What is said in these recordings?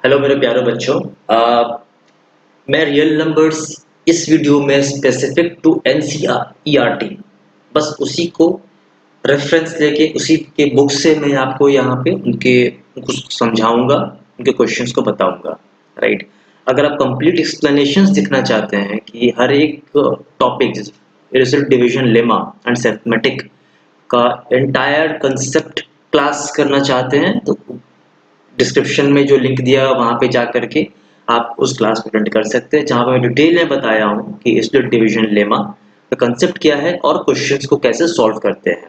Hello मेरे प्यारे बच्चों। मैं रियल नंबर्स इस वीडियो में स्पेसिफिक टू एनसीईआरटी बस उसी को रेफरेंस लेके उसी के बुक से मैं आपको यहाँ पे उनको समझाऊंगा, उनके क्वेश्चंस को बताऊंगा। राइट। अगर आप कंप्लीट एक्सप्लेनेशंस देखना चाहते हैं कि हर एक topic result division lemma and arithmetic का एंटायर कंसेप्ट क्लास करना चाहते हैं तो डिस्क्रिप्शन में जो लिंक दिया वहां पे जा करके आप उस क्लास को अटेंड कर सकते हैं, जहां पर मैं डिटेल में बताया हूँ कि स्प्लिट डिवीजन लेमा का कंसेप्ट क्या है और क्वेश्चंस को कैसे सॉल्व करते हैं।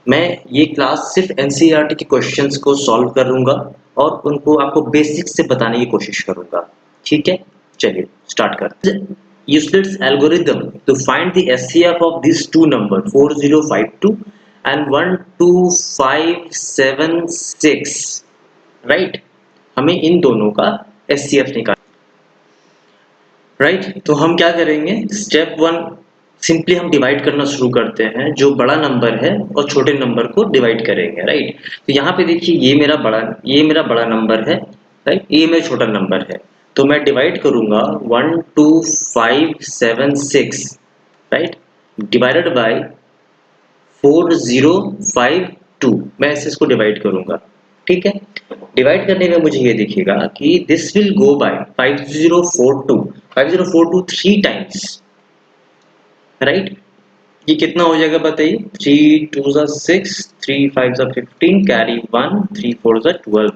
मैं ये क्लास सिर्फ एनसीईआरटी के क्वेश्चंस को सॉल्व करूंगा और उनको आपको बेसिक से बताने की कोशिश करूंगा। ठीक है, चलिए स्टार्ट करते हैं। Euclid's algorithm to find the SCF of these two numbers 4052 and 12576, right. हमें इन दोनों का एचसीएफ निकालना। राइट, तो हम क्या करेंगे, स्टेप वन सिंपली हम डिवाइड करना शुरू करते हैं। जो बड़ा नंबर है और छोटे नंबर को डिवाइड करेंगे। राइट, तो यहाँ पे देखिए ये मेरा बड़ा नंबर है। राइट, ये मेरा छोटा नंबर है, तो मैं डिवाइड करूंगा 12576, राइट, डिवाइडेड बाय 4052। मैं ऐसे इसको डिवाइड करूंगा। ठीक है, डिवाइड करने में मुझे ये दिखेगा कि this will go by 5042 three times. Right, ये कितना हो जाएगा बताइए। 3 2 6, 3 5 15, कैरी 1, 3 4 12।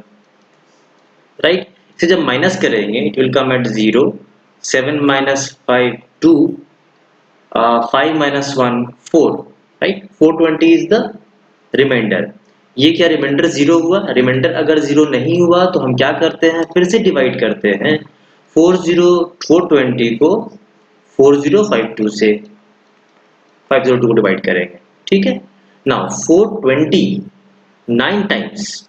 राइट, इसे जब माइनस करेंगे it will come at 0, 7 - 5 2, 5 - 1 4। Right, 420 is the reminder. ये क्या रिमाइंडर जीरो हुआ? रिमाइंडर अगर जीरो नहीं हुआ तो हम क्या करते हैं, फिर से डिवाइड करते हैं। 420 को 4052 से 502 को डिवाइड करेंगे। ठीक है, नाउ 420 9 टाइम्स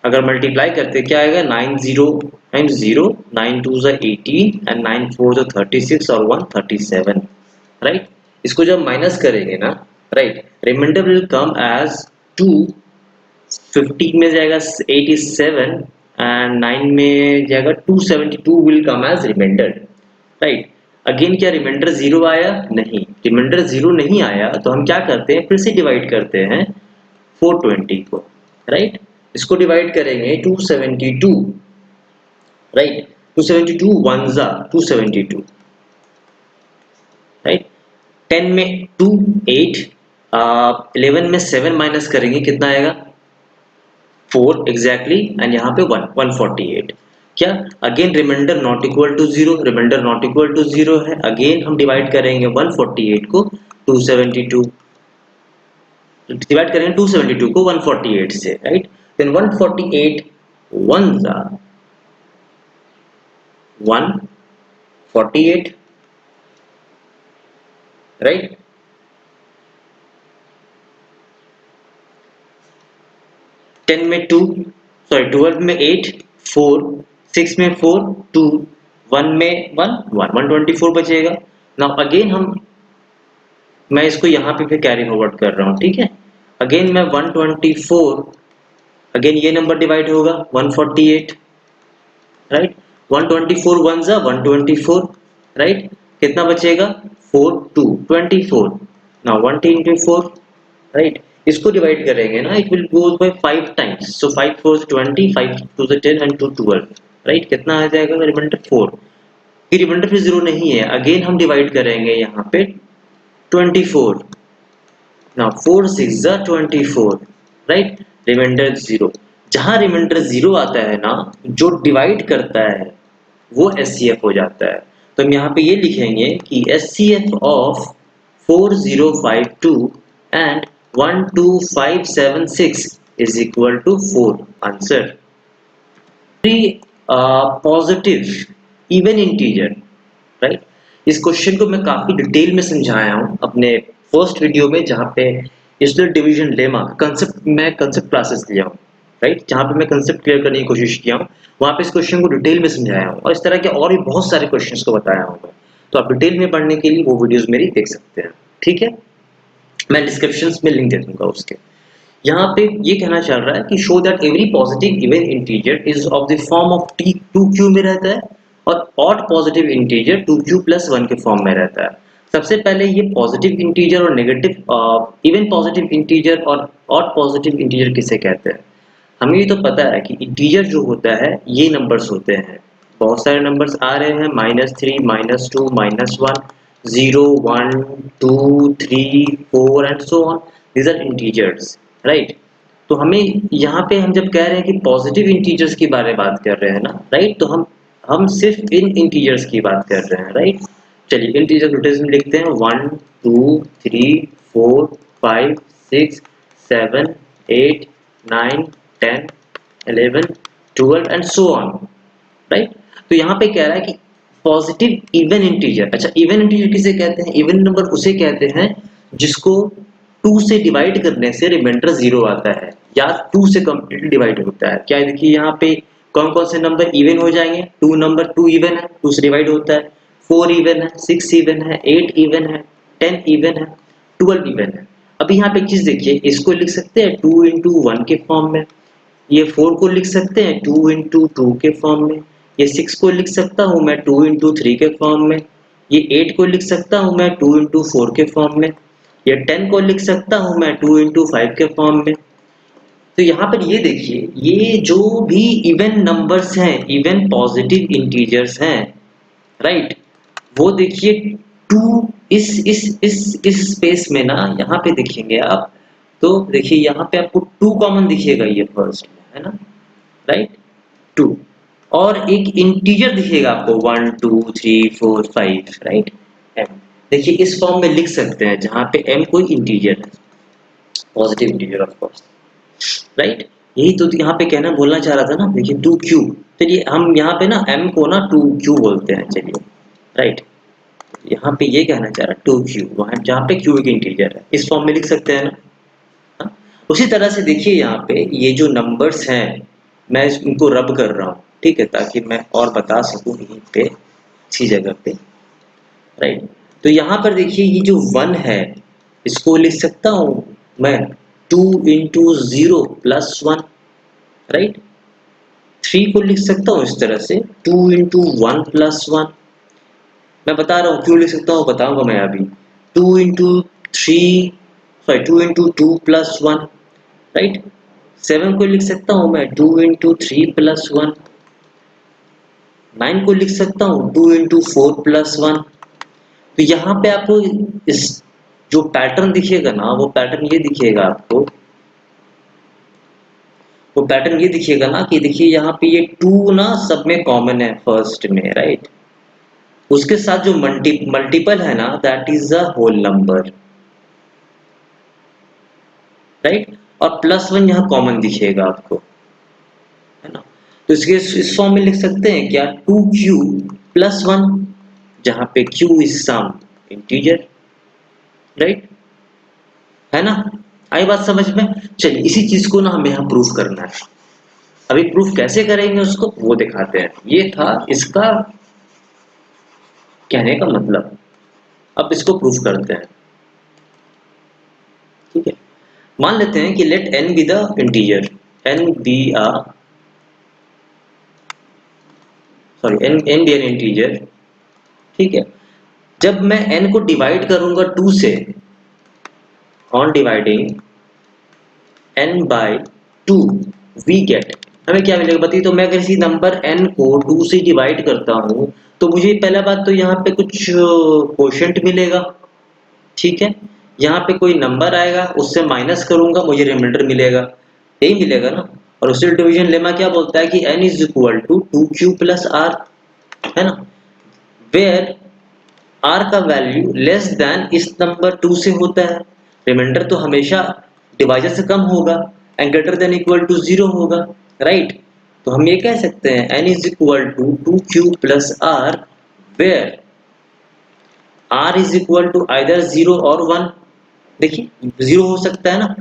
अगर मल्टीप्लाई करते क्या आएगा, 90 टाइम्स 0, 9 2 18 एंड 9 4 36 और 1 37। राइट, इसको जब माइनस करेंगे ना, right, reminder will come as 2। 15 में जाएगा 87 एंड 9 में जाएगा 272 will come as reminder. Right, again क्या रिमाइंडर जीरो आया? नहीं, रिमाइंडर जीरो नहीं आया तो हम क्या करते हैं, फिर से डिवाइड करते हैं 420 को। राइट, इसको डिवाइड करेंगे 272। राइट, 272 1 जा 272। राइट, 10 में 2 8, 11 में 7 माइनस करेंगे कितना आएगा, 4 एग्जैक्टली, एंड यहाँ पे 1 148। क्या again reminder not equal to zero, reminder not equal to zero है। अगेन हम डिवाइड करेंगे 148 को 272, डिवाइड करेंगे 272 को 148 से। राइट, देन 148 1 जा 148। राइट, टेन में 2, सॉरी 12 में 8 4, 6 में 4 2, 1 में 1 124 बचेगा। नाउ अगेन मैं इसको यहाँ पे फिर कैरी फॉरवर्ड कर रहा हूँ। ठीक है, अगेन मैं 124, अगेन ये नंबर डिवाइड होगा 148। राइट, 124 1 जा 124। राइट, कितना बचेगा 4 2 24। नाउ 124। राइट, इसको डिवाइड करेंगे ना, it will goes by 5 times, so 5 4 20, 5 2 10 and 2 12। Right, कितना आ जाएगा रिमाइंडर 4। ये रिमाइंडर फिर जीरो नहीं है, अगेन हम डिवाइड करेंगे यहाँ पे 24। नाउ 4 6 जा 24। Right, reminder zero. जहां रिमाइंडर जीरो आता है ना, जो डिवाइड करता है वो एचसीएफ हो जाता है। तो हम यहाँ पे ये लिखेंगे कि HCF of 4052 and 12576 is equal to 4। Answer positive even integer. Right, इस क्वेश्चन को मैं काफी डिटेल में समझाया हूँ अपने फर्स्ट वीडियो में, जहाँ पे स्प्लिट डिवीजन लेमा कंसेप्ट मैं कंसेप्ट क्लासेस लिया हूँ। राइट, जहाँ पे मैं कंसेप्ट क्लियर करने की कोशिश किया हूँ, वहाँ पे इस क्वेश्चन को डिटेल में समझाया हूँ और इस तरह के और भी बहुत सारे क्वेश्चंस को बताया हूँ। तो आप डिटेल में पढ़ने के लिए वो वीडियोस मेरी देख सकते हैं। ठीक है, मैं डिस्क्रिप्शन में लिंक दे दूंगा उसके। यहाँ पे ये कहना चल रहा है कि show that every positive even integer is of the form of T 2q में रहता है और odd positive integer 2q plus 1 के फॉर्म में रहता है। सबसे पहले ये पॉजिटिव इंटीजर और नेगेटिव इवन पॉजिटिव इंटीजर और ऑड पॉजिटिव इंटीजर किसे कहते हैं। हमें ये तो पता है कि इंटीजर जो होता है ये नंबर्स होते हैं, बहुत सारे नंबर्स आ रहे हैं -3 -2 -1 0 1 2 3 4 and so on, these are integers, right. तो हमें यहाँ पे हम जब कह रहे हैं कि पॉजिटिव इंटीजर्स की बारे में बात कर रहे हैं ना, राइट, तो हम सिर्फ इन इंटीजर्स की बात कर रहे हैं, राइट। चलिए इंटीजर नोटेशन लिखते हैं 1 2 3 4 5 6 7 8 9 10 11 12 एंड सो ऑन, राइट। तो यहाँ पे कह रहा है कि पॉजिटिव इवन इंटीजर, अच्छा इवन इंटीजर किसे कहते हैं, इवन नंबर उसे कहते हैं जिसको 2 से डिवाइड करने से रिमाइंडर 0 आता है या 2 से कंप्लीटली डिवाइड होता है। क्या देखिए यहाँ पे कौन कौन से नंबर इवन हो जाएंगे, 2 नंबर 2 इवन है, 2 से डिवाइड होता है, 4 इवन है, 6 इवन है, 8 इवन है, 10 इवन है, 12 इवन है। अभी यहाँ पे एक चीज देखिए, इसको लिख सकते हैं 2 इंटू 1 के फॉर्म में, ये 4 को लिख सकते हैं 2 इंटू 2 के फॉर्म में, ये 6 को लिख सकता हूँ मैं 2 इंटू 3 के फॉर्म में, ये 8 को लिख सकता हूँ मैं 2 इंटू 4 के फॉर्म में, ये 10 को लिख सकता हूँ मैं 2 इंटू 5 के फॉर्म में। तो यहाँ पर ये देखिए, ये जो भी इवन नंबर्स हैं, इवन पॉजिटिव इंटीजर्स हैं, राइट, वो देखिए 2 इस स्पेस में ना, यहाँ पे देखेंगे आप तो देखिए यहाँ पे आपको 2 कॉमन दिखेगा ये फर्स्ट में, है ना, राइट, 2 और एक इंटीजर दिखेगा आपको 1 2 3 4 5, राइट, m। देखिए इस फॉर्म में लिख सकते हैं जहाँ पे m कोई इंटीजर है, positive integer of course, right. यही तो यहाँ पे कहना बोलना चाह रहा था ना, देखिए 2q, चलिए हम यहाँ पे ना m को ना 2q बोलते हैं, चलिए, राइट। यहाँ पे ये कहना चाह रहा है 2q, वहाँ जहाँ पे q एक इंटीजर है, इस फॉर्म में लिख सकते हैं ना। हाँ? उसी तरह से देखिए यहाँ पे ये जो नंबर्स हैं, मैं इनको रब कर रहा हूँ, ठीक है, ताकि मैं और बता सकूँ यहीं पे अच्छी जगह पे, राइट। तो यहाँ पर देखिए ये जो 1 है, इसको लिख सकता हूँ मैं 2 इंटू 0 प्लस 1, राइट। 3 को लिख सकता हूँ इस तरह से 2 इंटू 1 प्लस 1, मैं बता रहा हूँ क्यों लिख सकता हूँ, बताऊंगा मैं अभी। 2 into 3, sorry 2 into 2 plus 1, right. 7 को लिख सकता हूँ मैं 2 इंटू 3 प्लस 1, 9 को लिख सकता हूँ 2 इंटू 4 प्लस 1। तो यहाँ पे आपको इस जो पैटर्न दिखेगा ना, वो पैटर्न ये दिखेगा आपको, वो पैटर्न ये दिखेगा ना कि देखिए यहाँ पे ये 2 ना सब में कॉमन है फर्स्ट में, राइट। उसके साथ जो मल्टीपल है ना, that is a whole number, right. और प्लस 1 यहाँ कॉमन दिखेगा आपको, है ना। तो इसके इस फॉर्म में लिख सकते हैं क्या, 2q प्लस 1, जहाँ पे q is some integer, right, है ना। आई बात समझ में। चलिए इसी चीज को ना हमें यहाँ प्रूफ करना है। अभी प्रूफ कैसे करेंगे उसको वो दिखाते हैं। ये था इसका कहने का मतलब, अब इसको प्रूफ करते हैं, ठीक है। मान लेते हैं कि let n be the integer, n be a sorry n be an integer, ठीक है। जब मैं n को डिवाइड करूंगा 2 से, on dividing n by 2 we get, हमें क्या मिलेगा बताइए। तो मैं अगर किसी नंबर n को 2 से डिवाइड करता हूं तो मुझे पहला बात तो यहाँ पे कुछ कोशेंट मिलेगा, ठीक है। यहाँ पे कोई नंबर आएगा, उससे माइनस करूंगा, मुझे रिमाइंडर मिलेगा, यही मिलेगा ना। और उसी डिवीजन लेमा क्या बोलता है कि n is equal to 2q plus R, है ना, वेयर r का वैल्यू लेस देन इस नंबर 2 से होता है। रिमाइंडर तो हमेशा डिवाइजर से कम होगा and greater than equal to 0 होगा, राइट। तो हम ये कह सकते हैं n is equal to 2q plus R, where r is equal to either 0 और 1। देखिए 0 हो सकता है ना,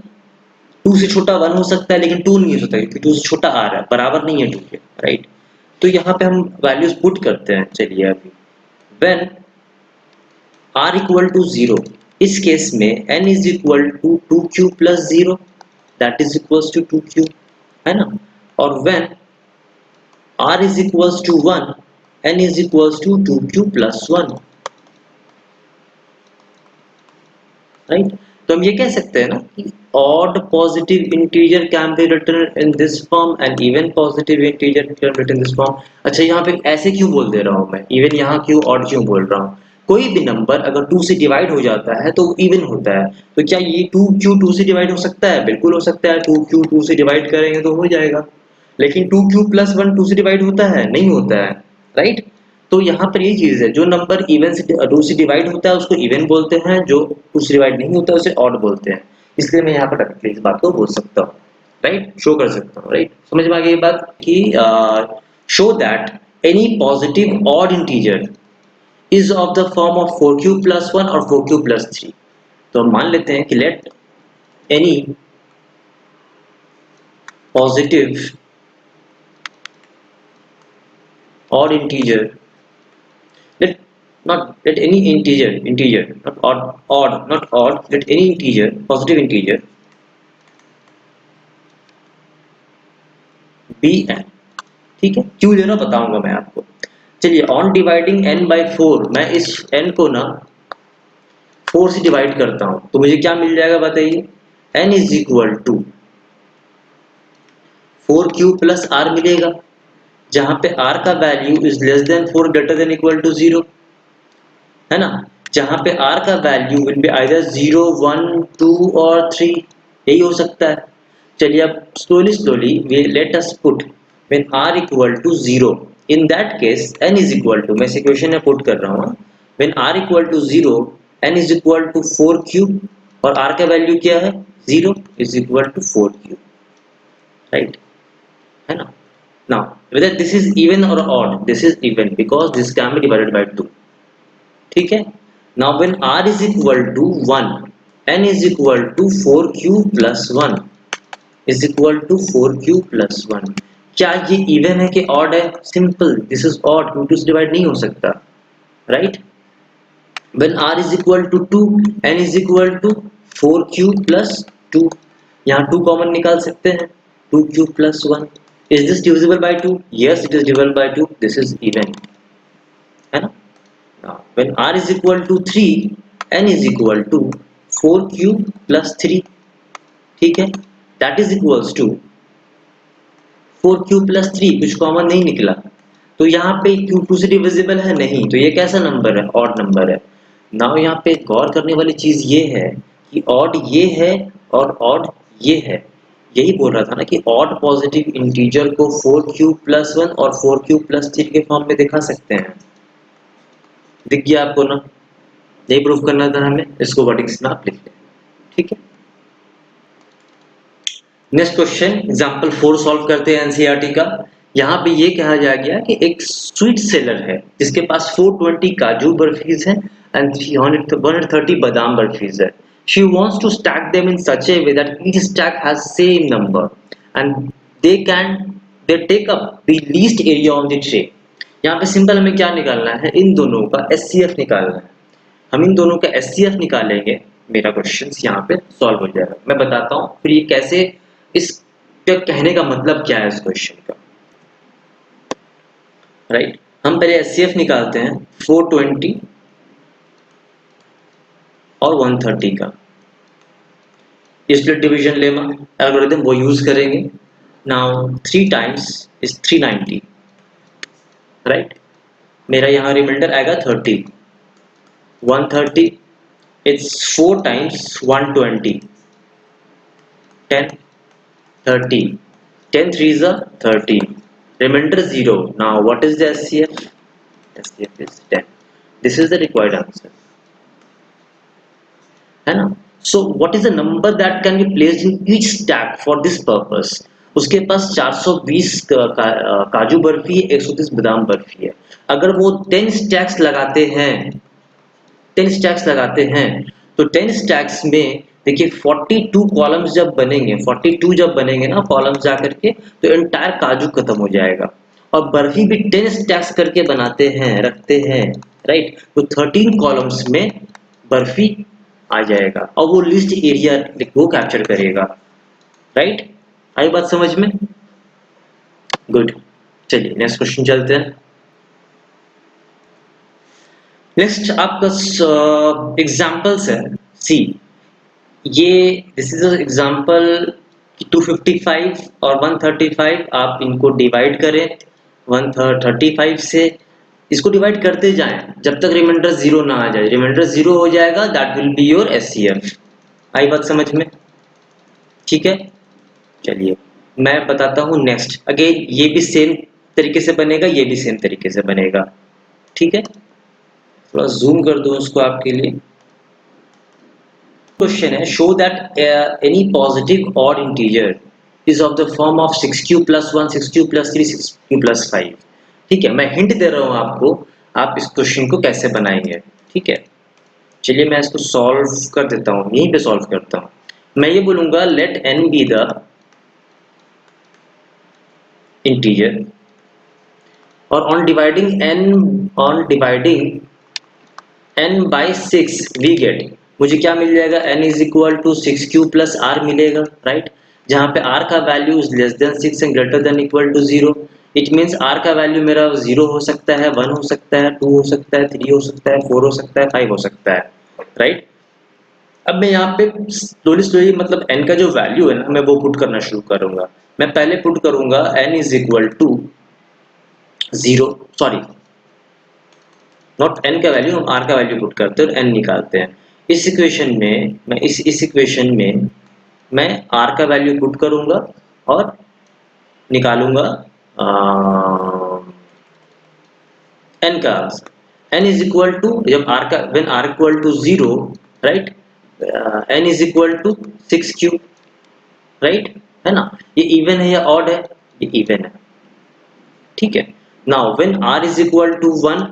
2 से छोटा 1 हो सकता है, लेकिन 2 नहीं हो सकता क्योंकि 2 से छोटा r है, बराबर नहीं है 2 के, राइट। तो यहाँ पे हम वैल्यूज पुट करते हैं, चलिए अभी व्हेन r इक्वल टू 0, इस केस में n is equal to 2q plus 0, that is equals to 2q, है ना। और when r is equals to 1, n is equals to 2q plus 1, right. तो हम ये कह सकते हैं ना कि odd positive integer can be written in this form and even positive integer can be written in this form। अच्छा, यहाँ पे ऐसे क्यों बोल दे रहा हूँ मैं, इवन यहाँ क्यों odd क्यों बोल रहा हूँ? कोई भी नंबर अगर 2 से डिवाइड हो जाता है तो इवन होता है, तो क्या ये 2q 2 से डिवाइड हो सकता है? बिल्कुल हो सकता है, 2q 2 से डिवाइड करेंगे तो हो जाएगा। लेकिन 2q प्लस 1 2 से डिवाइड होता है? नहीं होता है, राइट। तो यहाँ पर ये चीज है, जो नंबर इवन से 2 से डिवाइड होता है उसको इवन बोलते हैं, जो 2 से डिवाइड नहीं होता है उसे ऑड बोलते हैं। इसलिए मैं यहाँ पर डायरेक्टली इस बात को बोल सकता हूँ, राइट, शो कर सकता हूँ, राइट। समझ में आ गई ये बात कि show that any positive odd integer is of the form of 4q plus 1 और 4q प्लस 3। तो हम मान लेते हैं कि let any positive odd integer, let let any integer not odd, let any integer, positive integer be n, ठीक है। क्यों ले रहा बताऊंगा मैं आपको। चलिए, ऑन डिवाइडिंग n बाई 4, मैं इस n को ना 4 से डिवाइड करता हूं तो मुझे क्या मिल जाएगा बताइए, n is equal to 4q plus r मिलेगा, जहां पे r का value is less than 4 greater than equal to 0, है ना। जहां पे r का वैल्यू विल बी आइदर 0 1 2 और 3, यही हो सकता है। चलिए अब slowly we let us put when r equal to 0, in that case n is equal to, मैं इस इक्वेशन में पुट कर रहा हूँ, when r equal to 0 n is equal to 4q, और r का वैल्यू क्या है 0, is equal to 4q, right, है ना। Now whether this is even or odd, this is even because this can be divided by 2, ठीक है। Now when r is equal to 1, n is equal to 4q plus 1 is equal to 4q plus 1। क्या ये even है कि odd है? Simple, this is odd, 2 से divide नहीं हो सकता, right. When r is equal to 2, n is equal to 4q plus 2, यहाँ 2 कॉमन निकाल सकते हैं, 2q plus 1। Is this divisible by 2? Yes, it is divisible by 2, this is even, है ना। Now, when r is equal to 3, n is equal to 4q plus 3, ठीक है, that is equals to 4q plus 3, कुछ common नहीं निकला, तो यहाँ पे q 2 से डिविजिबल है नहीं, तो ये कैसा नंबर है? ऑड नंबर है। नाउ यहाँ पे गौर करने वाली चीज ये है कि ऑड ये है और ऑड ये है। यही बोल रहा था ना कि ऑड पॉजिटिव इंटीजर को 4q प्लस 1 और 4q प्लस 3 के फॉर्म में दिखा सकते हैं। दिख गया आपको ना? यही प्रूफ करना था हमें, इसको वर्डिंग्स में आप लिख लें, ठीक है। नेक्स्ट क्वेश्चन एग्जांपल 4 सॉल्व करते हैं एनसीईआरटी का। यहाँ पे ये कहा जा गया कि एक स्वीट सेलर है जिसके पास 420 काजू बर्फीज है एंड 130 बादाम बर्फीज है। She wants to stack them in such a way that each stack has same number and they take up the least area on the tray. यहाँ पे सिंपल हमें क्या निकालना है? इन दोनों का एचसीएफ निकालना है। हम इन दोनों का एचसीएफ निकालेंगे, मेरा क्वेश्चन यहाँ पे सॉल्व हो जाएगा। मैं बताता हूँ फिर ये कैसे, इसका कहने का मतलब क्या है इस क्वेश्चन का, राइट। हम पहले एचसीएफ निकालते हैं 420 और 130 का। स्प्लिट डिवीजन लेमा एल्गोरिथम वो यूज करेंगे। Now 3 times is 390, right. मेरा यहाँ रिमाइंडर आएगा 30, 130 it's 4 times 120, 10, 30, 10 threes are 30, remainder 0. Now what is the SCF? SCF is 10. This is the required answer, है ना। So what is the number that can be placed in each stack for this purpose? उसके पास 420 काजू बर्फी, 130 बादाम बर्फी है। अगर वो 10 stacks लगाते हैं, 10 स्टैक्स लगाते हैं तो 10 स्टैक्स में देखिए 42 कॉलम्स जब बनेंगे, 42 जब बनेंगे ना कॉलम्स जाकर के, तो एंटायर काजू खत्म हो जाएगा। और बर्फी भी 10 स्टैक्स करके बनाते हैं, रखते हैं, राइट। तो 13 कॉलम्स में बर्फी आ जाएगा और वो लिस्ट एरिया वो कैप्चर करेगा, राइट? आई बात समझ में? गुड। चलिए नेक्स्ट क्वेश्चन चलते हैं। नेक्स्ट आपका एग्जाम्पल्स है। सी, ये दिस इज एग्जाम्पल 255 और 135 आप इनको डिवाइड करें 135 से, इसको डिवाइड करते जाएं जब तक रिमाइंडर जीरो ना आ जाए। रिमाइंडर जीरो हो जाएगा that will be your HCF. आई बात समझ में? ठीक है, चलिए मैं बताता हूँ नेक्स्ट। अगेन ये भी सेम तरीके से बनेगा, ये भी सेम तरीके से बनेगा। ठीक है, थोड़ा जूम कर दो उसको आपके लिए। क्वेश्चन है, show that any positive odd integer is of the form of 6q plus 1 6q plus 3 6q plus 5। ठीक है, मैं हिंट दे रहा हूँ आपको, आप इस क्वेश्चन को कैसे बनाएंगे। ठीक है, चलिए मैं इसको सॉल्व कर देता हूँ, यहीं पे सॉल्व करता हूँ। मैं ये बोलूंगा let n be the integer और on dividing n by 6 we get, मुझे क्या मिल जाएगा, n is equal to 6q plus r मिलेगा, राइट? जहाँ पे r का value is less than 6 and greater than equal to 0। It means r का वैल्यू मेरा 0 हो सकता है, 1 हो सकता है, 2 हो सकता है, 3 हो सकता है, 4 हो सकता है, 5 हो सकता है, राइट? अब मैं यहाँ पे स्लोली स्लोली मतलब n का जो वैल्यू है ना, मैं वो पुट करना शुरू करूंगा। मैं पहले पुट करूंगा n is equal to 0, sorry not n का वैल्यू, हम r का वैल्यू पुट करते हैं और n निकालते हैं। इस इक्वेशन में मैं इस इक्वेशन में मैं r का वैल्यू पुट करूंगा और निकालूंगा n का answer. n is equal to, जब r का when r equal to 0, right, n is equal to 6q, right, है ना? ये इवन है या ऑड है? ये इवन है। ठीक है, now when r is equal to 1,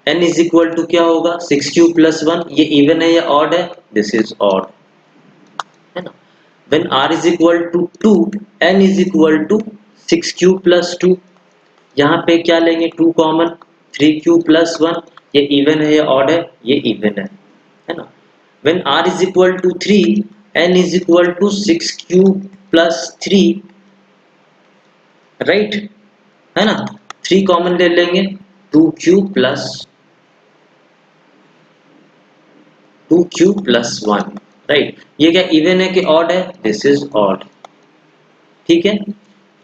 n is equal to क्या होगा, 6q प्लस 1। ये इवन है या ऑड है? दिस इज ऑड, है ना? When r is equal to 2, n is equal to 6q plus 2। यहाँ पे क्या लेंगे, 2 कॉमन, 3q प्लस 1। ये इवन है या ऑड है? ये इवन है ना? When r is equal to 3, n is equal to 6q plus 3, right, है ना? 3 कॉमन ले लेंगे, 2q प्लस 1, राइट? ये क्या इवन है कि ऑड है? This is odd. ठीक है,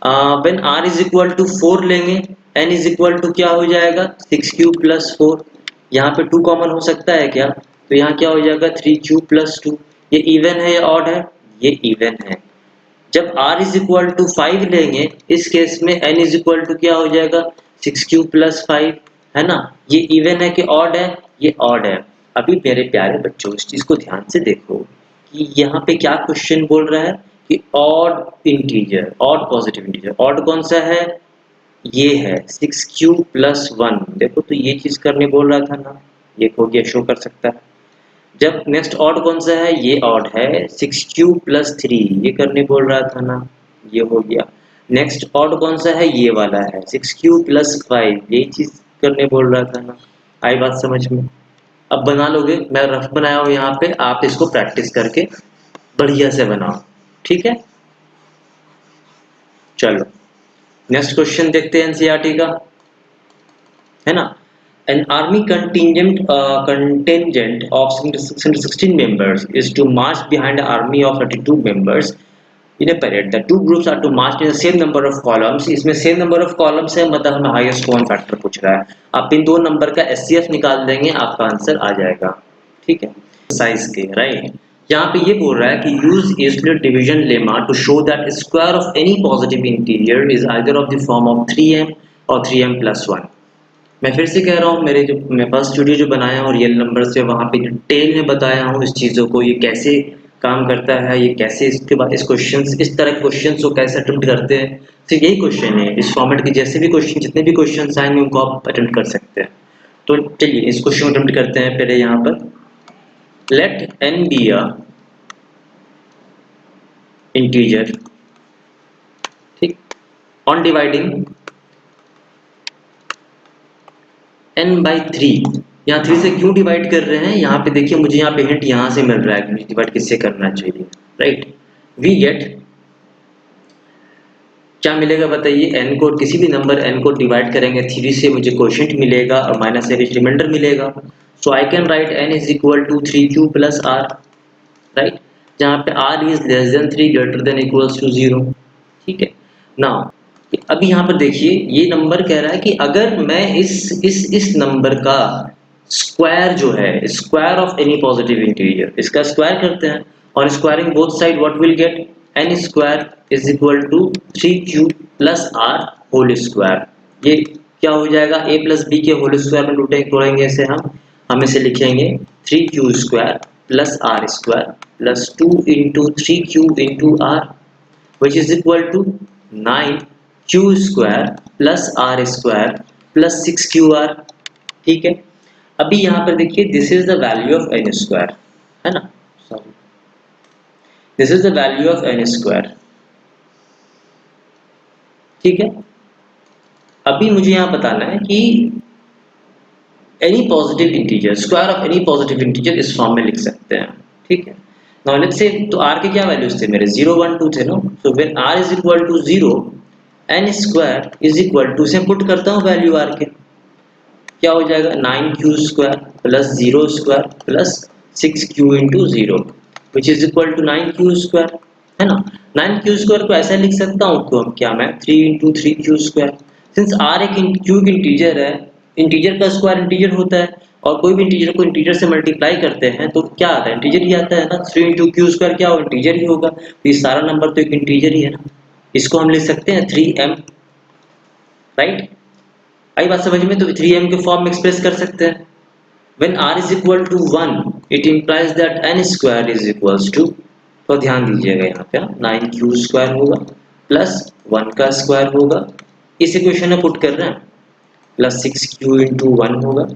when r is equal to 4 लेंगे, n इज इक्वल टू क्या हो जाएगा, 6q प्लस 4। यहाँ पे 2 कॉमन हो सकता है क्या? तो यहाँ क्या हो जाएगा, 3q प्लस 2। ये इवन है या ऑड है? ये इवन है। जब r इज इक्वल टू 5 लेंगे, इस केस में n इज इक्वल टू क्या हो जाएगा, 6q प्लस 5, है ना? ये इवन है कि ऑड है? ये ऑड है। अभी मेरे प्यारे बच्चों इस चीज को ध्यान से देखो कि यहाँ पे क्या क्वेश्चन बोल रहा है कि odd integer, odd positive integer. Odd कौन सा है? ये है 6q प्लस 1। देखो तो ये चीज करने बोल रहा था ना, ये हो गया, शो कर सकता है। जब नेक्स्ट ऑड कौन सा है? ये ऑड है 6q प्लस 3, ये करने बोल रहा था ना, ये हो गया। नेक्स्ट ऑड कौन सा है? ये वाला है 6q प्लस 5, ये चीज करने बोल रहा था ना। आई बात समझ में? अब बना लोगे, मैं रफ बनाया हूँ यहाँ पे, आप इसको प्रैक्टिस करके बढ़िया से बनाओ। ठीक है, चलो नेक्स्ट क्वेश्चन देखते हैं एनसीईआरटी का, है ना? An army contingent of 616 members is to march behind an army of 32 members in a parade. The two groups are to march in the same number of columns. इसमें same number of columns है, मतलब हमें highest common factor पूछ रहा है। आप इन दो number का SCF निकाल देंगे, आपका आंसर आ जाएगा। ठीक है, साइज के, राइट? यहाँ पे ये बोल रहा है कि use Euclid division lemma to show that square of any positive interior is either of the form of 3m और 3m plus 1। मैं फिर से कह रहा हूँ, मेरे पास स्टूडियो जो बनाया हूँ रियल नंबर से, वहाँ पे डिटेल में बताया हूँ इस चीज़ों को, ये कैसे काम करता है, ये कैसे इसके बाद इस क्वेश्चन, इस तरह के क्वेश्चन को कैसे अटेम्प्ट करते हैं। तो यही क्वेश्चन है, इस फॉर्मेट के जैसे भी क्वेश्चन, जितने भी क्वेश्चन आएंगे उनको आप अटेम्प्ट कर सकते हैं। तो चलिए इस क्वेश्चन को अटेम्प्ट करते हैं। पहले यहाँ पर let n be a integer, ठीक, ऑन डिवाइडिंग n बाई 3। यहाँ 3 से क्यों डिवाइड कर रहे हैं? यहाँ पे देखिए, मुझे यहाँ पे हिंट यहाँ से मिल रहा है कि डिवाइड किससे करना चाहिए, राइट? वी गेट क्या मिलेगा बताइए, n को किसी भी नंबर n को डिवाइड करेंगे 3 से, मुझे कोशेंट मिलेगा और माइनस एवरेज रिमाइंडर मिलेगा। So I can write n is equal to 3q plus r, right, जहाँ पे r is less than 3 greater than equals to 0। ठीक है, नाउ अभी यहाँ पर देखिए ये नंबर कह रहा है कि अगर मैं इस नंबर का स्क्वायर जो है, square of any positive integer, इसका स्क्वायर करते हैं और squaring both side what will get, N square is equal to 3q plus R whole square. ये क्या हो जाएगा, a प्लस बी के होल स्क्वायर में तोड़ेंगे इसे हम इसे लिखेंगे 3q square plus R square plus 2 into 3q into R which is equal to 9q square plus r square plus 6qr। ठीक है, अभी यहाँ पर देखिए this is the value of n square, है ना, sorry, this is the value of n square. ठीक है, अभी मुझे यहाँ बताना है कि any positive integer, square of any positive integer इस फॉर्म में लिख सकते हैं। ठीक है, नाउ लेट्स से, तो r के क्या वैल्यूज थे मेरे, 0 1 2 थे ना, so when r is equal to 0 n square is equal to, से पुट करता हूँ वैल्यू r के, क्या हो जाएगा 9q square plus 0 square plus 6q into 0 which is equal to 9q square, है ना। 9q स्क्वायर को ऐसा लिख सकता हूँ तो क्या मैं 3 into 3q square, since r एक q एक इंटीजर है, इंटीजर का स्क्वायर इंटीजर होता है और कोई भी इंटीजर को इंटीजर से मल्टीप्लाई करते हैं तो क्या आता है, इंटीजर ही आता है ना। 3 इंटू क्यू स्क्वायर क्या होगा, इंटीजर ही होगा, तो ये सारा नंबर तो एक इंटीजर ही है ना। इसको हम लिख सकते हैं 3m, राइट, आई बात समझ में, तो 3m के फॉर्म में एक्सप्रेस कर सकते हैं। When r is equal to 1 it implies that n square is equals to, तो ध्यान दीजिएगा यहाँ पे 9q स्क्वायर होगा प्लस 1 का स्क्वायर होगा, इस इक्वेशन में पुट कर रहे हैं, प्लस 6q इंटू 1 होगा।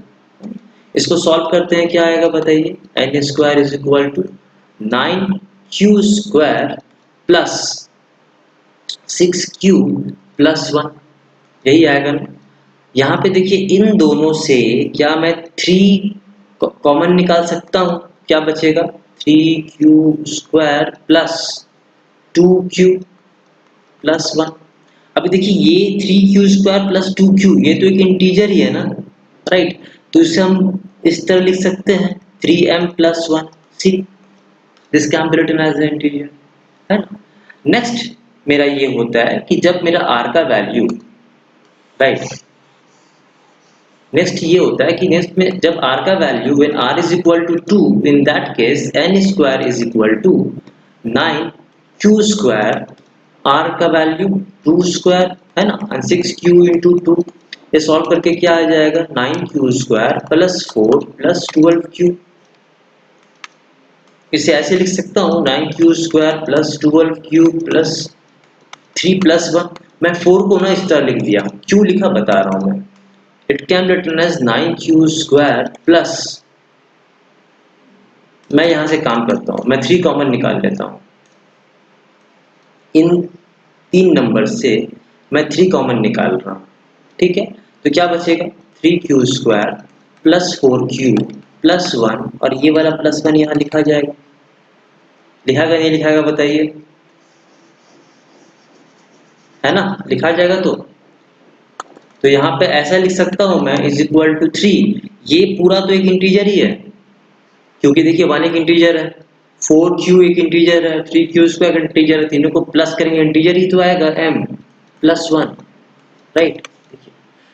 इसको सॉल्व करते हैं, क्या आएगा बताइए, n square is equal to 9q square plus 6q plus 1, यही आएगा ना। यहाँ पे देखिए इन दोनों से क्या मैं 3 कॉमन निकाल सकता हूँ, क्या बचेगा 3q square plus 2q plus 1। अभी देखिए ये 3q स्क्वायर प्लस 2q ये तो एक इंटीजर ही है ना, राइट, तो इसे हम इस तरह लिख सकते हैं 3m plus 1, see this can be written as an integer, है ना। नेक्स्ट मेरा ये होता है कि जब मेरा r का वैल्यू, राइट, नेक्स्ट ये होता है कि नेक्स्ट में जब r का value when r is equal to 2 in that case n square is equal to 9q square, r का वैल्यू 2 स्क्वायर, है ना, और 6q इंटू 2, ये सॉल्व करके क्या आ जाएगा 9q square plus 4 plus 12q। इसे ऐसे लिख सकता हूँ 9q square plus 12q plus 3 plus 1। मैं 4 को ना इस तरह लिख दिया, क्यों लिखा बता रहा हूँ मैं, it can be written as 9q square plus, मैं यहां से काम करता हूं, मैं 3 कॉमन निकाल लेता हूं, इन 3 नंबर से मैं 3 कॉमन निकाल रहा हूं। ठीक है, तो क्या बचेगा 3q square plus 4q plus 1, और ये वाला प्लस 1 यहां लिखा जाएगा, लिखागा नहीं लिखागा बताइए, है ना, लिखा जाएगा। तो यहाँ पे ऐसा लिख सकता हूं मैं इज इक्वल टू 3, ये पूरा तो एक इंटीजर ही है, क्योंकि देखिए 1 एक इंटीजर है, 4q एक इंटीजर है, 3q स्क्वायर इंटीजर है, तीनों को प्लस करेंगे इंटीजर ही तो आएगा m प्लस 1, राइट।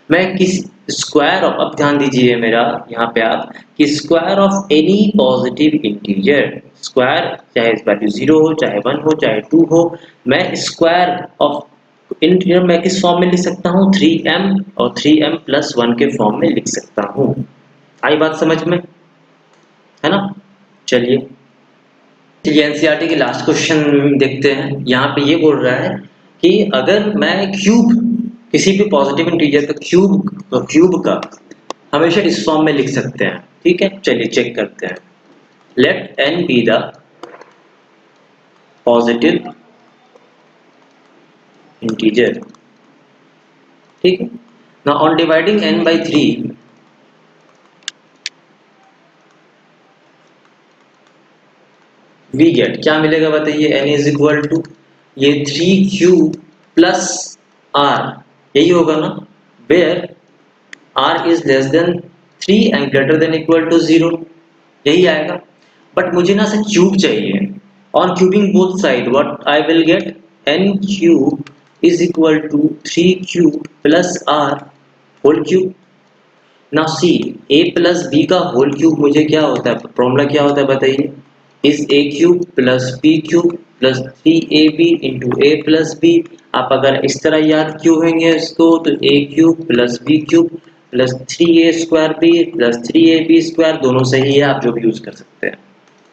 मैं किस स्क्वायर ऑफ, अब ध्यान दीजिए मेरा यहाँ पे आप, कि square of any positive integer, square चाहे वैल्यू 0 हो चाहे 1 हो चाहे 2 हो, मैं स्क्वायर ऑफ इंटीजर मैं किस फॉर्म में लिख सकता हूँ 3m और 3m प्लस 1 के फॉर्म में लिख सकता हूँ। आई बात समझ में, है ना। चलिए एनसीईआरटी के लास्ट क्वेश्चन देखते हैं। यहाँ पे ये बोल रहा है कि अगर मैं क्यूब, किसी भी पॉजिटिव इंटीजर का क्यूब का हमेशा इस फॉर्म में लिख सकते हैं। ठीक है, चलिए चेक करते हैं। Let n be the positive integer. ठीक है, now on dividing n by 3 we get, क्या मिलेगा बताइए, n इज इक्वल टू ये 3q प्लस आर, यही होगा ना, where R is less than 3 and greater than equal to 0, यही आएगा। बट मुझे ना सर क्यूब चाहिए। On cubing both side what I will get, N cube is equal to 3 cube plus R whole cube. Now see, a plus B का whole cube मुझे क्या होता है, फॉर्मूला क्या होता है बताइए, is A cube plus B cube plus 3ab into A plus B. आप अगर इस तरह याद क्यों इसको, तो A cube plus B cube plus 3a² B plus 3ab², दोनों सही है, आप जो भी यूज कर सकते हैं,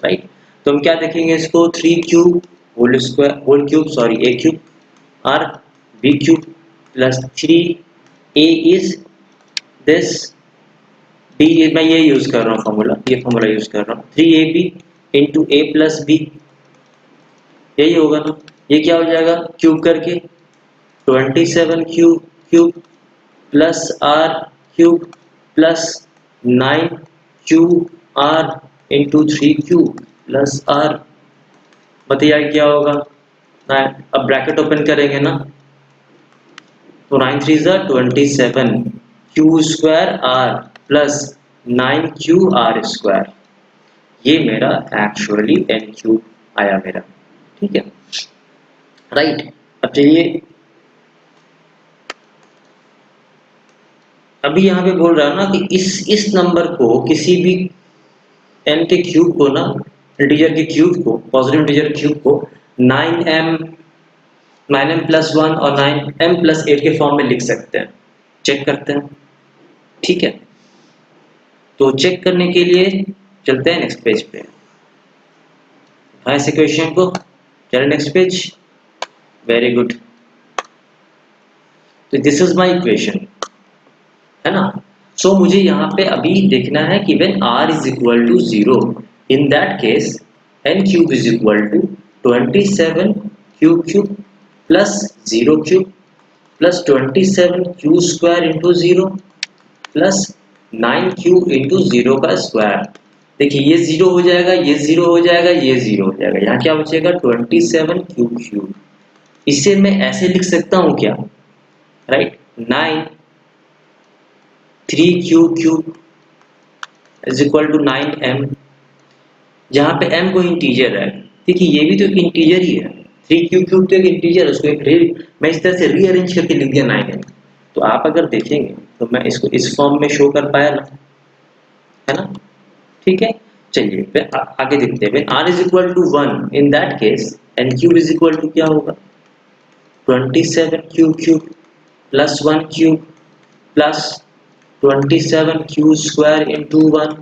राइट। तो हम क्या देखेंगे इसको, 3 cube whole square whole cube sorry A cube R B cube plus 3a is this, डी मैं ये यूज कर रहा हूँ फॉर्मूला, ये फॉर्मूला यूज कर रहा हूँ, 3ab इंटू ए प्लस बी, यही होगा ना। ये क्या हो जाएगा क्यूब करके, 27 cube cube plus R cube plus 9 cube R into 3 cube plus R, बताइए क्या होगा। अब ब्रैकेट ओपन करेंगे ना, तो 9 3 ज़ा 27 Q square R plus 9 Q R square, ये मेरा एक्चुअली एन क्यूब आया मेरा, ठीक है, राइट। अब चलिए, अभी यहाँ पे बोल रहा है ना कि इस नंबर को किसी भी n के क्यूब को ना, इंटीजर के क्यूब को, पॉजिटिव इंटीजर क्यूब को 9m प्लस 1 और 9m प्लस 8 के फॉर्म में लिख सकते हैं। चेक करते हैं, ठीक है। तो चेक करने के लिए चलते हैं नेक्स्ट पेज पे, इस इक्वेशन को, चलिए नेक्स्ट पेज, वेरी गुड। तो दिस इज माय इक्वेशन, है ना। सो मुझे यहाँ पे अभी देखना है कि when r is equal to 0, in that case n cube is equal to 27 cube cube plus 0 cube plus 27 Q square into 0 plus 9 Q into 0 का स्क्वायर। देखिए ये 0 हो जाएगा, ये 0 हो जाएगा, ये 0 हो जाएगा, यहाँ क्या बचेगा 27 क्यूब क्यूब। इसे मैं ऐसे लिख सकता हूँ क्या, right, 9 3 cube cube is equal to 9m, जहाँ पे m को इंटीजर है। देखिए ये भी तो एक इंटीजर ही है, 3 क्यूब क्यूब तो एक इंटीजर है, उसको एक मैं इस तरह से रीअरेंज करके लिख दिया 9m। तो आप अगर देखेंगे तो मैं इसको इस फॉर्म में शो कर पाया ना, है ना, ठीक है। चलिए फिर आगे देखते हैं, when r is equal to 1, in that case n cube is equal to क्या होगा, 27 cube cube plus 1 cube plus 27 Q square into 1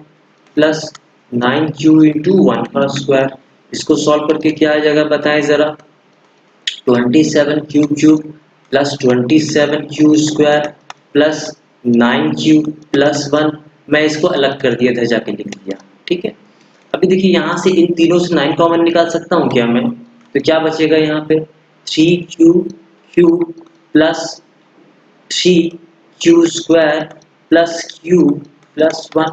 plus 9 Q into 1 का स्क्वायर। इसको सॉल्व करके क्या आ जाएगा बताएं जरा, 27 Q cube plus 27 Q square plus 9 Q plus 1, मैं इसको अलग कर दिया था, जाके लिख दिया, ठीक है। अभी देखिए यहाँ से इन तीनों से 9 कॉमन निकाल सकता हूँ क्या मैं, तो क्या बचेगा यहाँ पे 3 Q Q plus 3 Q square plus Q plus 1।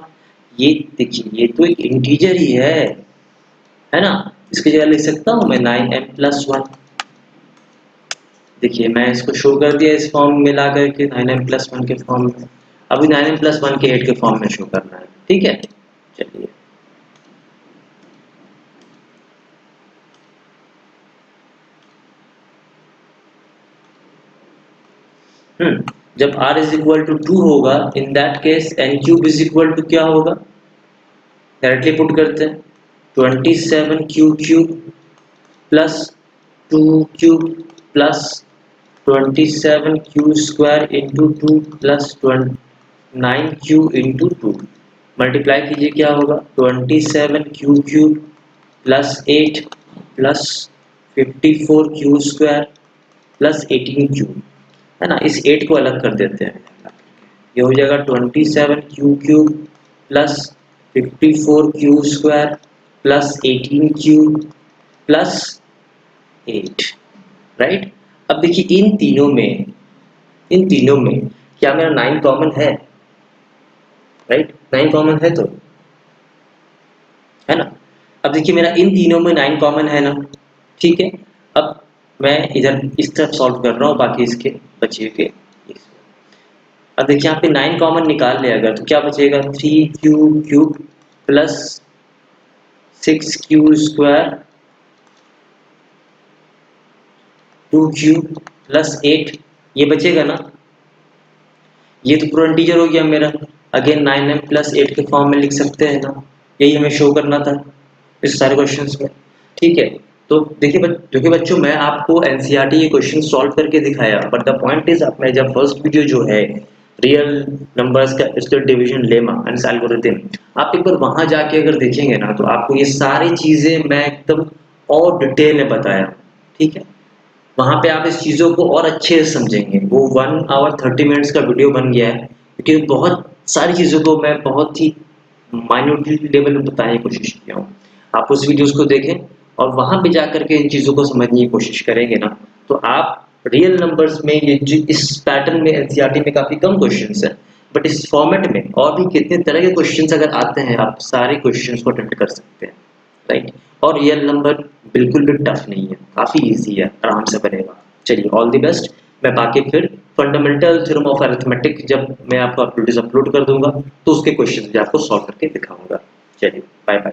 ये देखिए ये तो एक इंटीजर ही है ना। इसकी जगह लिख सकता हूँ मैं 9m प्लस 1। देखिए मैं इसको शो कर दिया इस फॉर्म में ला करके 9m प्लस 1 के फॉर्म में। अभी 9m प्लस 1 के 8 के फॉर्म में शो करना है, ठीक है। चलिए जब r इज इक्वल टू 2 होगा, in that case n cube is equal to क्या होगा, डायरेक्टली पुट करते हैं 27 Q cube plus 2 cube plus 27 Q square into 2 plus 9 Q into 2, multiply कीजिए क्या होगा 27 Q cube plus 8 plus 54 Q square plus 18 Q, है ना। इस 8 को अलग कर देते हैं, ये हो जाएगा 27 Q cube plus 54 Q square plus 18 Q plus 8, right. अब देखिए इन तीनों में क्या मेरा 9 कॉमन है, राइट, 9 कॉमन है तो, है ना। अब देखिए मेरा इन तीनों में 9 कॉमन है ना, ठीक है। अब मैं इधर इस तरफ सॉल्व कर रहा हूँ, बाकी इसके बचे के। अब देखिए यहाँ पे 9 कॉमन निकाल लिया अगर, तो क्या बचेगा 3q cube plus 6q square 2q plus 8, ये बचेगा ना। ये तो पूरा इंटीजर हो गया मेरा। अगेन 9m प्लस 8 के फॉर्म में लिख सकते हैं ना, यही हमें शो करना था इस सारे क्वेश्चंस में। ठीक है, तो देखिए बच्चों, मैं आपको एनसीईआरटी ये क्वेश्चन सॉल्व करके दिखाया, बट द पॉइंट इज आप मेरा फर्स्ट वीडियो जो है रियल नंबर्स का इसका डिवीजन लेमा एंड एल्गोरिथम, आप एक बार वहां जाके अगर देखेंगे ना, तो आपको ये सारी चीजें मैं एकदम और डिटेल में बताया। ठीक है, वहां पे आप इस चीज़ों को और अच्छे से समझेंगे। वो 1 आवर 30 मिनट्स का वीडियो बन गया है, क्योंकि बहुत सारी चीज़ों को मैं बहुत ही माइन्यूटली लेवल में बताने की कोशिश किया हूँ। आप उस वीडियोस को देखें और वहां पे जाकर के इन चीज़ों को समझने की कोशिश करेंगे ना, तो आप रियल नंबर्स में ये इस पैटर्न में एनसीईआरटी में काफ़ी कम क्वेश्चन है, बट इस फॉर्मेट में और भी कितने तरह के क्वेश्चन अगर आते हैं, आप सारे क्वेश्चन को अटेम्प्ट कर सकते हैं। राइट, और रियल नंबर बिल्कुल भी टफ नहीं है, काफ़ी इजी है, आराम से बनेगा। चलिए, ऑल द बेस्ट। मैं बाकी फिर फंडामेंटल थ्योरम ऑफ अरिथमेटिक जब मैं आपको वीडियोस अपलोड कर दूंगा, तो उसके क्वेश्चन भी आपको सॉल्व करके दिखाऊंगा। चलिए, बाय बाय।